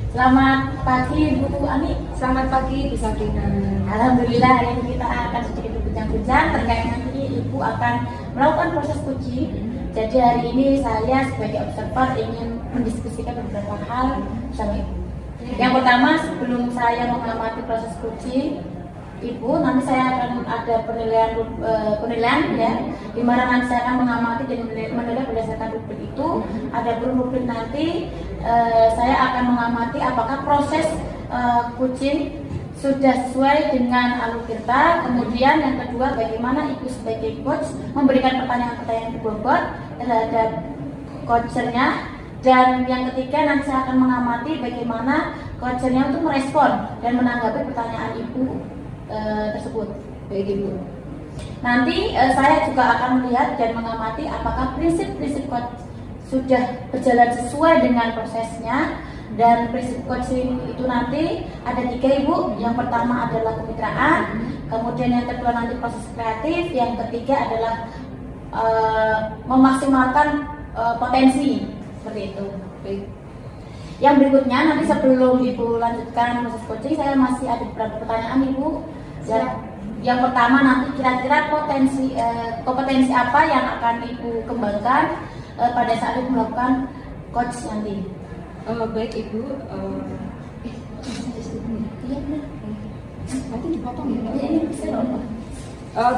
Selamat pagi Bu Ani. Selamat pagi Bu Sabrina. Alhamdulillah hari ini kita akan sedikit berbincang-bincang terkait nanti Ibu akan melakukan proses coaching. Jadi hari ini saya sebagai observer ingin mendiskusikan beberapa hal sama Ibu. Yang pertama, sebelum saya mengamati proses coaching Ibu, nanti saya akan ada penilaian ya, di mana nanti saya akan mengamati dan menilai berdasarkan rubrik itu. Ada rubrik nanti saya akan mengamati apakah proses coaching sudah sesuai dengan alur kita. Kemudian yang kedua, bagaimana Ibu sebagai coach memberikan pertanyaan-pertanyaan berbobot terhadap coachernya. Dan yang ketiga, nanti saya akan mengamati bagaimana coachernya untuk merespon dan menanggapi pertanyaan Ibu tersebut. Baik Ibu. Nanti saya juga akan melihat dan mengamati apakah prinsip-prinsip coach sudah berjalan sesuai dengan prosesnya. Dan prinsip coaching itu nanti ada 3 Ibu. Yang pertama adalah kemitraan, kemudian yang kedua nanti proses kreatif, yang ketiga adalah memaksimalkan potensi, seperti itu. Baik. Yang berikutnya nanti sebelum Ibu lanjutkan proses coaching, saya masih ada beberapa pertanyaan Ibu. Yang pertama, nanti kira-kira kompetensi apa yang akan Ibu kembangkan pada saat Ibu melakukan coach nanti? Baik Ibu. Nanti dipotong ya.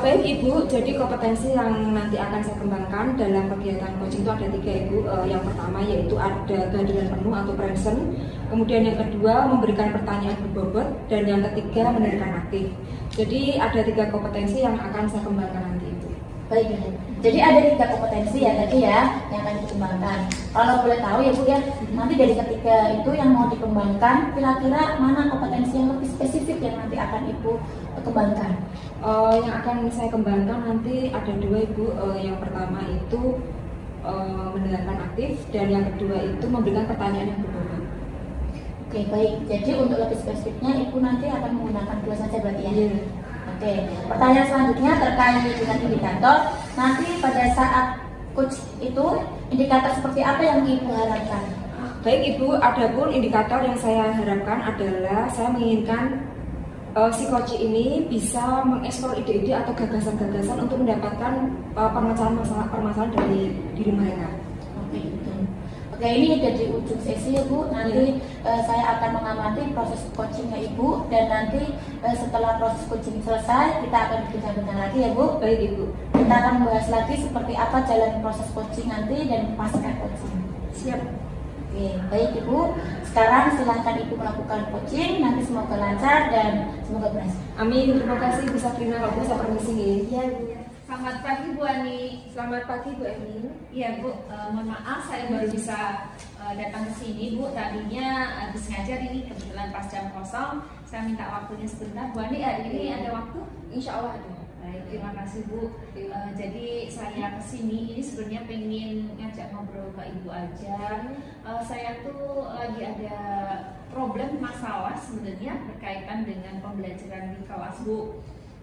Baik Ibu, jadi kompetensi yang nanti akan saya kembangkan dalam kegiatan coaching itu ada 3 Ibu. Yang pertama yaitu ada kehadiran penuh atau present. Kemudian yang kedua memberikan pertanyaan berbobot, dan yang ketiga mendengarkan aktif. Jadi ada 3 kompetensi yang akan saya kembangkan nanti Ibu. Baik, jadi ada 3 kompetensi ya tadi ya yang akan dikembangkan. Kalau boleh tahu ya Bu ya, nanti dari ketiga itu yang mau dikembangkan, kira-kira mana kompetensi yang lebih spesifik yang nanti akan Ibu kembangkan? Yang akan saya kembangkan nanti ada 2 Ibu. Yang pertama itu mendengarkan aktif, dan yang kedua itu memberikan pertanyaan yang berbobot. Oke, baik. Jadi untuk lebih spesifiknya Ibu nanti akan menggunakan 2 saja berarti ya? Yeah. Oke. Pertanyaan selanjutnya terkait dengan indikator. Nanti pada saat coach itu indikator seperti apa yang Ibu harapkan? Baik Ibu, adapun indikator yang saya harapkan adalah saya menginginkan si coach ini bisa mengeksplor ide-ide atau gagasan-gagasan untuk mendapatkan permasalahan dari diri mereka. Oke, ini udah di ujung sesi ya Bu. Nanti saya akan mengamati proses coachingnya Ibu, dan nanti setelah proses coaching selesai kita akan berbincang-bincang lagi ya Bu. Baik Ibu. Kita akan membahas lagi seperti apa jalan proses coaching nanti dan pasca coaching. Siap. Oke, baik Ibu. Sekarang silahkan Ibu melakukan coaching. Nanti semoga lancar dan semoga berhasil. Amin. Terima kasih Bu Sabrina. Kalau bisa permisi. Iya Bu. Selamat pagi Bu Ani. Selamat pagi Bu Emin. Iya Bu, mohon maaf saya baru bisa datang ke sini Bu. Tadinya habis ngajar ini kebetulan pas jam kosong. Saya minta waktunya sebentar. Bu Ani, hari ini ada waktu? Insya Allah ada. Baik, terima kasih Bu. Jadi saya ke sini ini sebenarnya pengen ngajak ngobrol ke Ibu aja. Saya tuh lagi ada problem masalah sebenarnya berkaitan dengan pembelajaran di kelas Bu.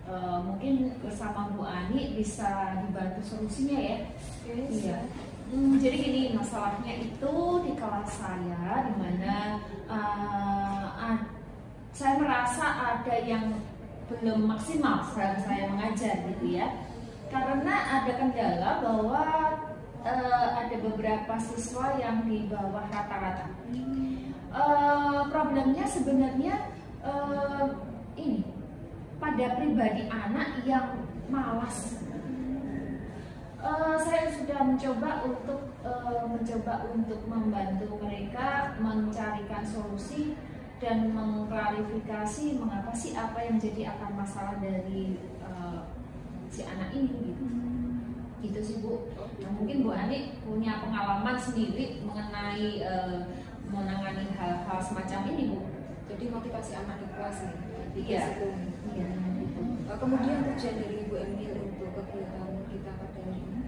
Mungkin bersama Bu Ani bisa dibantu solusinya ya. Iya. Jadi gini, masalahnya itu di kelas saya, di mana saya merasa ada yang belum maksimal saat saya mengajar gitu ya. Karena ada kendala bahwa ada beberapa siswa yang di bawah rata-rata. Problemnya sebenarnya ini pada pribadi anak yang malas. Saya sudah mencoba untuk membantu mereka mencarikan solusi dan mengklarifikasi mengapa sih apa yang menjadi akar masalah dari si anak ini gitu sih Bu. Nah, mungkin Bu Ani punya pengalaman sendiri mengenai menangani hal-hal semacam ini Bu. Jadi motivasi anak di kelas nih. Iya. Kemudian tujuan dari Ibu Emil untuk kegiatan kita pada hari ini?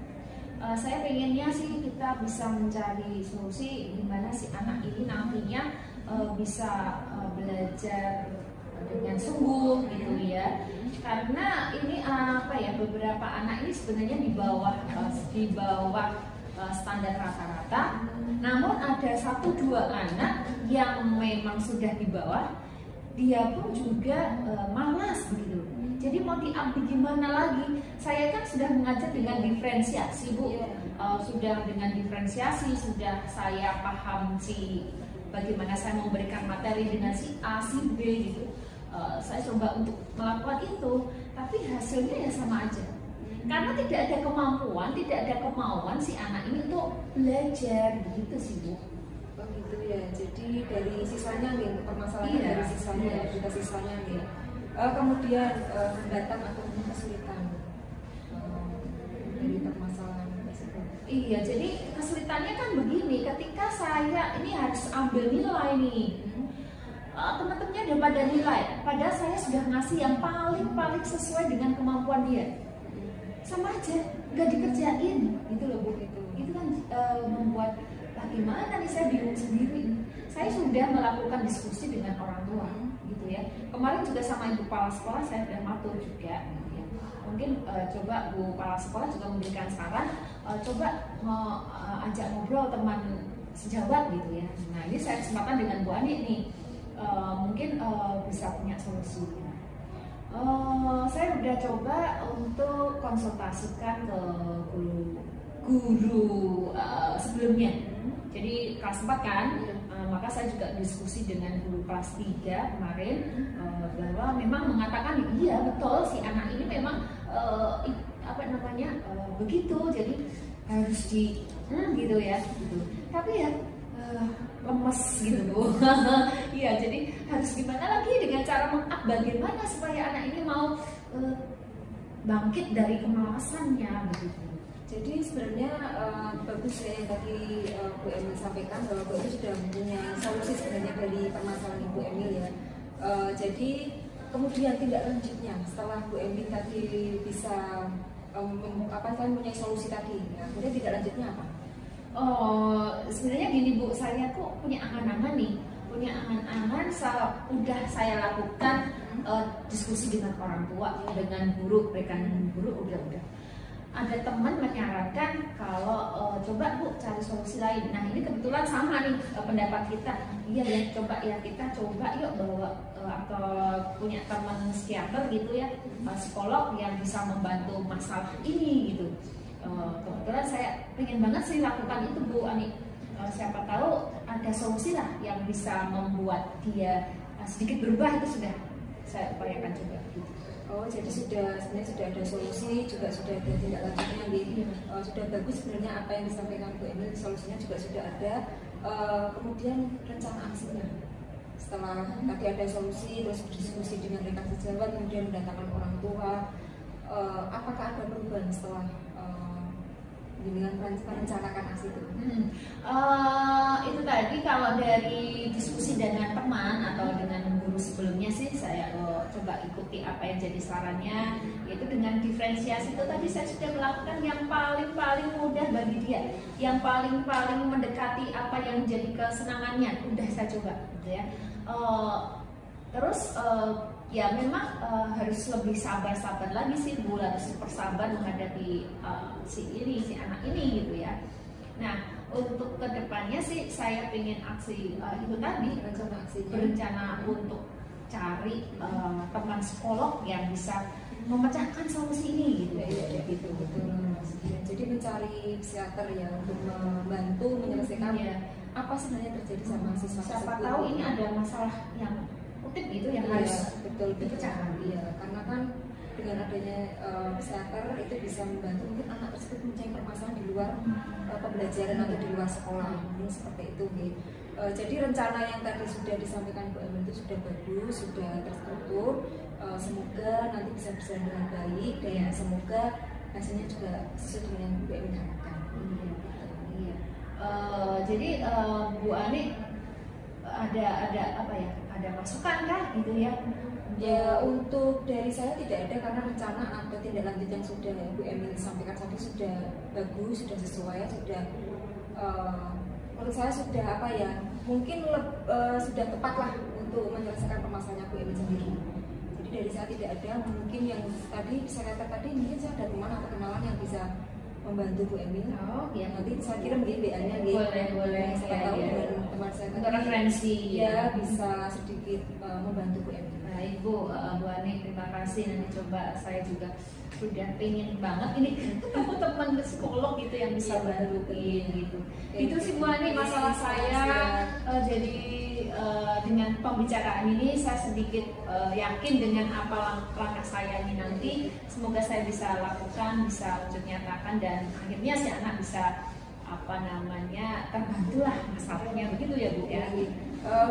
Saya pengennya sih kita bisa mencari solusi di mana si anak ini nantinya bisa belajar dengan sungguh gitu ya. Karena ini beberapa anak ini sebenarnya di bawah standar rata-rata. Namun ada 1-2 anak yang memang sudah di bawah, dia pun juga malas begitu. Jadi mau diambil gimana lagi? Saya kan sudah mengajar dengan diferensiasi, Bu. Sudah dengan diferensiasi, sudah saya paham bagaimana saya memberikan materi dengan si A, si B gitu. Saya coba untuk melakukan itu, tapi hasilnya ya sama aja. Karena tidak ada kemampuan, tidak ada kemauan si anak ini untuk belajar, begitu sih, Bu. Oh gitu ya. Jadi dari sisanya nih, permasalahan dari sisanya, kita sisanya nih. Kemudian hambatan atau kesulitan dari permasalahan tersebut. Iya, jadi kesulitannya kan begini, ketika saya ini harus ambil nilai nih, teman-temannya udah pada nilai, padahal saya sudah ngasih yang paling sesuai dengan kemampuan dia, sama aja, nggak dikerjain, gitu loh Bu. Itu kan membuat bagaimana nih, saya bingung sendiri. Saya sudah melakukan diskusi dengan orang tua, gitu ya. Kemarin juga sama ibu kepala sekolah saya sudah matur juga. Ya. Mungkin coba Bu kepala sekolah juga memberikan saran, coba ajak ngobrol teman sejawat gitu ya. Nah ini saya kesempatan dengan Bu Ani nih, mungkin bisa punya solusi. Saya udah coba untuk konsultasikan ke guru sebelumnya. Jadi kelas 4 kan, maka saya juga diskusi dengan guru kelas 3 kemarin, bahwa memang mengatakan iya betul si anak ini memang begitu, jadi harus gitu ya gitu. Tapi ya lemes gitu Bu. Iya, jadi harus gimana lagi dengan cara bagaimana supaya anak ini mau bangkit dari kemalasannya begitu. Jadi sebenarnya bagus ya yang tadi Bu Emil sampaikan, bahwa Bu Emil sudah mempunyai solusi sebenarnya dari permasalahan Ibu Emil ya. Jadi kemudian tindak lanjutnya setelah Bu Emil tadi bisa mempunyai solusi tadi, ya, kemudian tindak lanjutnya apa? Sebenarnya gini Bu, saya kok punya angan-angan nih, udah saya lakukan diskusi dengan orang tua, dengan guru, rekan guru udah. Ada teman menyarankan kalau coba Bu cari solusi lain. Nah ini kebetulan sama nih pendapat kita. Iya ya, kita coba yuk bawa atau punya teman psikiater gitu ya, psikolog yang bisa membantu masalah ini gitu. Kebetulan saya pengen banget sih lakukan itu Bu Ani. Siapa tahu ada solusi lah yang bisa membuat dia sedikit berubah, itu sudah saya upayakan juga gitu. Oh, jadi sebenarnya sudah ada solusi, juga sudah ada tindak lanjutnya gitu. Sudah bagus sebenarnya apa yang disampaikan Bu Emil, solusinya juga sudah ada. Kemudian rencana aksinya, setelah tadi ada solusi, terus berdiskusi dengan rekan sejawat, kemudian mendatangkan orang tua, apakah ada perubahan setelah dengan merencanakan aksi itu? Itu tadi kalau dari diskusi dengan teman atau dengan guru sebelumnya sih saya coba ikuti apa yang jadi sarannya, yaitu dengan diferensiasi itu tadi saya sudah melakukan yang paling mudah bagi dia, yang paling mendekati apa yang menjadi kesenangannya, udah saya coba gitu ya. Terus ya memang harus lebih sabar lagi sih Bu, harus super sabar menghadapi si anak ini gitu ya. Nah untuk kedepannya sih saya ingin aksi itu tadi, berencana untuk cari teman psikolog yang bisa memecahkan solusi ini gitu ya. Betul. Jadi mencari psikiater yang untuk membantu menyelesaikan apa sebenarnya terjadi sama siswa tersebut. Siapa tahu ini ada masalah yang gitu yang harus dipecahkan. Iya, karena kan dengan adanya psikiater itu bisa membantu mungkin anak tersebut mencari permasalahan di luar pembelajaran atau di luar sekolah, mungkin seperti itu. Jadi rencana yang tadi sudah disampaikan Bu Emil itu sudah bagus, sudah terstruktur. Semoga nanti bisa berjalan dengan baik dan semoga hasilnya juga sesuai dengan yang Bu Emil harapkan. Iya. Jadi Bu Ani ada apa ya? Ada masukan kah gitu ya? Ya untuk dari saya tidak ada, karena rencana atau tindak lanjut yang sudah Bu Emil sampaikan tadi sudah bagus, sudah sesuai, sudah menurut saya sudah mungkin sudah tepat lah untuk menyelesaikan permasalahan Bu Emil sendiri. Jadi dari saya tidak ada, mungkin yang tadi psikiater tadi mungkin saya ada teman atau kenalan yang bisa membantu Bu Emi. Oh, ya. Nanti saya kirim di WA-nya gitu. Boleh. Saya tahu Ya. dan teman saya Untuk referensi. ya bisa sedikit membantu Bu Emi. Baik Bu, Bu Ani, terima kasih. Nanti coba saya juga sudah pengen banget ini ketemu teman psikolog gitu yang bisa bantuin gitu. Itu sih Bu Ani masalah saya. Jadi dengan pembicaraan ini saya sedikit yakin dengan apa langkah saya ini nanti. Semoga saya bisa lakukan, bisa wujud nyatakan dan akhirnya si anak bisa terbantulah masalahnya, begitu ya Bu ya.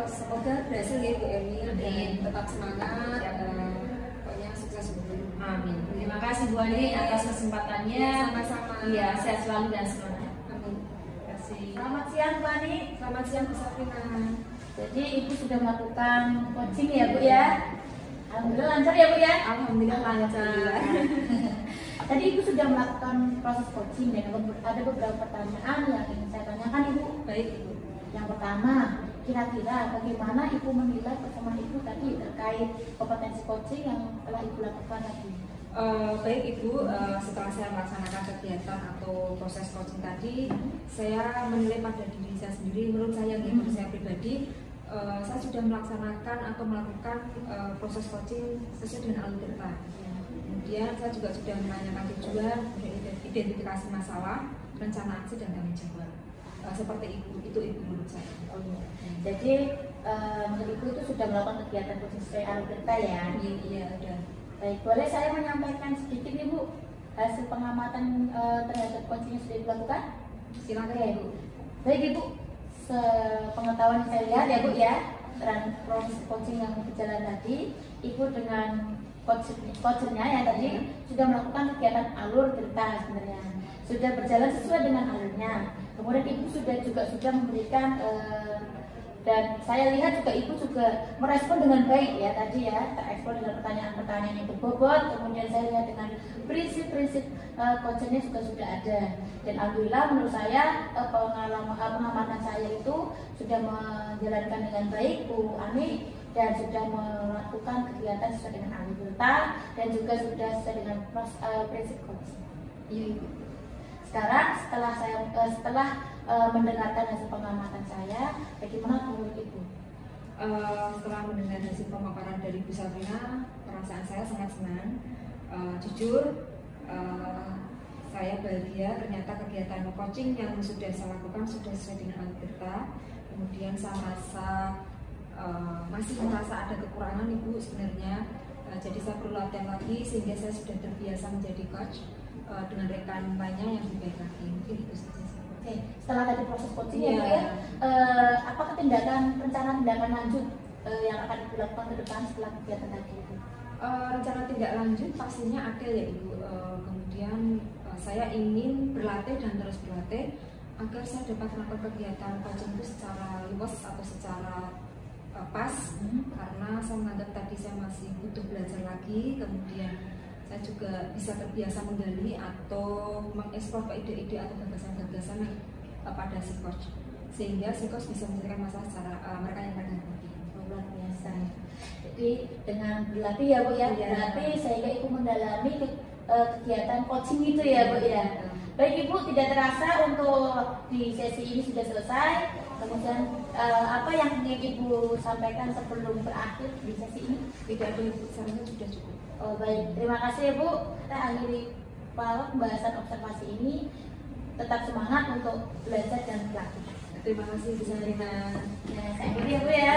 Semoga berhasil ya Bu Emi dan Amin. tetap semangat. Pokoknya sukses Bu. Amin. Terima kasih Bu Ani atas kesempatannya. Sama-sama. Iya, sehat selalu dan semangat. Amin. Terima kasih. Selamat siang Bu Ani. Selamat siang Bu Safina. Jadi Ibu sudah melakukan coaching ya Bu ya. Alhamdulillah lancar ya Bu ya. Alhamdulillah lancar. Tadi Ibu sudah melakukan proses coaching dan ada beberapa pertanyaan yang ingin saya tanyakan Ibu. Baik Ibu. Yang pertama, kira-kira bagaimana Ibu menilai performa Ibu tadi terkait kompetensi coaching yang telah Ibu lakukan tadi? Baik Ibu, setelah saya melaksanakan kegiatan atau proses coaching tadi, saya menilai pada diri saya sendiri, menurut saya gitu, saya pribadi, saya sudah melaksanakan atau melakukan proses coaching sesuai dengan alur cerita. Kemudian saya juga sudah menanyakan tujuan, identifikasi masalah, rencana aksi dan tanggung jawab. Seperti itu Ibu menurut saya. Oh iya. Jadi menurut Ibu itu sudah melakukan kegiatan coaching sesuai alur cerita ya? Iya, udah. Baik, boleh saya menyampaikan sedikit nih Bu hasil pengamatan terhadap coaching yang sudah dilakukan? Silakan Oke. Ibu. Baik Ibu, sepengetahuan saya lihat ya Bu ya, proses coaching yang berjalan tadi, Ibu dengan coachnya yang tadi sudah melakukan kegiatan alur cerita sebenarnya, sudah berjalan sesuai dengan alurnya. Kemudian Ibu juga sudah memberikan dan saya lihat juga Ibu juga merespon dengan baik ya tadi ya, terekspor dengan pertanyaan-pertanyaan yang berbobot. Kemudian saya lihat dengan prinsip-prinsip coachingnya juga sudah ada. Dan alhamdulillah menurut saya pengamatan saya itu sudah menjalankan dengan baik Bu Ani dan sudah melakukan kegiatan sesuai dengan alur cerita dan juga sudah sesuai dengan prinsip coaching. Iya Ibu. Sekarang setelah mendengarkan hasil pengamatan saya, bagaimana menurut Ibu? Setelah mendengar hasil pemaparan dari Bu Safina, perasaan saya sangat senang. Jujur, saya bahagia ternyata kegiatan coaching yang sudah saya lakukan sudah sesuai dengan alur cerita. Kemudian saya masih merasa ada kekurangan Ibu sebenarnya. Jadi saya perlu latihan lagi sehingga saya sudah terbiasa menjadi coach dengan rekan lainnya yang lebih baik lagi. Mungkin itu saja. Oke, setelah tadi proses coaching ya Iya. Bu ya, apakah rencana tindakan lanjut yang akan dilakukan ke depan setelah kegiatan tadi Ibu? Rencana tindak lanjut pastinya ada ya Ibu. Kemudian saya ingin berlatih dan terus berlatih agar saya dapat melakukan kegiatan coaching itu secara luas atau secara pas, karena saya menganggap tadi saya masih butuh belajar lagi. Kemudian saya juga bisa terbiasa menggali atau mengeksplor ide-ide atau gagasan-gagasan pada si coach, sehingga si coach bisa menyelesaikan masalah secara mereka yang pada hadapi. Luar biasa. Jadi dengan berlatih ya Bu ya, Iya. berlatih sehingga Ibu mendalami kegiatan coaching itu ya Bu ya. Baik Ibu, tidak terasa untuk di sesi ini sudah selesai. Kemudian apa yang ingin Ibu sampaikan sebelum berakhir di sesi ini? Tidak ada Ibu, sarannya sudah cukup. Oh, baik, terima kasih ya Bu. Kita akhiri pembahasan observasi ini. Tetap semangat untuk belajar dan berlatih. Terima kasih Bu Sarina. Ya, saya akhiri ya Bu ya.